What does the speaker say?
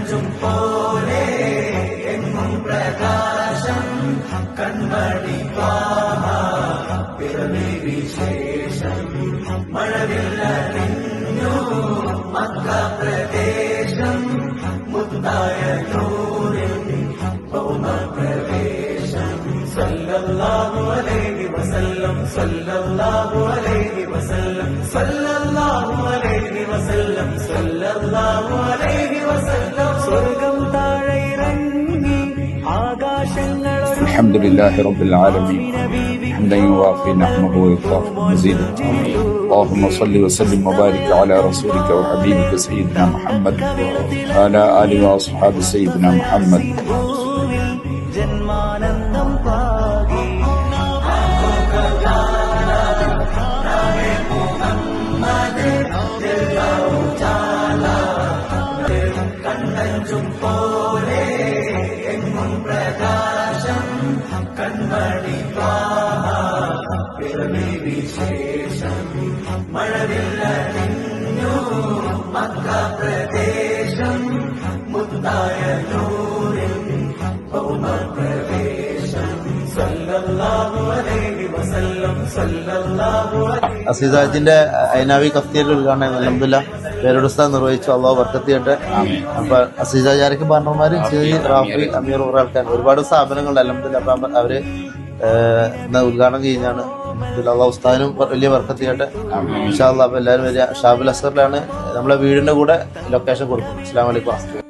കണ്ണഞ്ചും പോലെ എങ്ങും പ്രകാശം കൺമണി പിറവി വിശേഷം മഴവില്ലറിഞ്ഞു മക്ക പ്രദേശം മുത്തായ നൂറിൻ ഭൗമപ്രവേശം സല്ലല്ലാഹു അലൈഹി വസല്ലം സല്ലല്ലാഹു അലൈഹി വസല്ലം സല്ലല്ലാഹു അലൈഹി വസല്ലം സല്ലല്ലാഹു അലൈഹി വസല്ലം സ്വർഗം താഴെ ഇറങ്ങി ആകാശങ്ങൾ الحمدلله رب العالمين حمدا يوافي نعمه ويكافئ مزيدا اللهم صل وسلم وبارك على رسولك وحبيبك سيدنا محمد وعلى آله وأصحاب سيدنا محمد ജന്മാനന്ദം പാകി കണ്ണഞ്ചും പോലെ എങ്ങും പ്രകാശം കൺമണി പിറവി വിശേഷം മഴവില്ലറിഞ്ഞു മക്ക പ്രദേശം മുത്തായ നൂറിൻ ഭൗമപ്രവേശം സല്ലല്ലാഹു അലൈഹി വസല്ലം സല്ലല്ലാഹു അലൈഹി. അസീസാജിന്റെ ഐനാവി കഫ്തിയുടെ ഉദ്ഘാടനം അൽഹംദുലില്ലാഹ് പേരുസ്താദ് നിർവഹിച്ചു. അള്ളാഹു ബർക്കത്ത് ചെയ്യട്ടെ. അപ്പൊ അസീസാജാരക്ക് പാർട്ണർമാര് റാഫി അമീർ ആൾക്കാർ ഒരുപാട് സ്ഥാപനങ്ങളുണ്ട് അൽഹംദുലില്ലാഹ്. അപ്പൊ അവര് ഉദ്ഘാടനം ചെയ്യുന്നതാണ്. അള്ളാഹു ഉസ്താദിനും വലിയ ബർക്കത്ത് ചെയ്യട്ടെ ഇൻഷാ അല്ലാഹ്. അപ്പൊ എല്ലാവരും വരിക. ഷാബുൽ അസറിലാണ് നമ്മളെ വീടിന്റെ കൂടെ ലൊക്കേഷൻ കൊടുക്കും. അസ്സലാമു അലൈക്കും.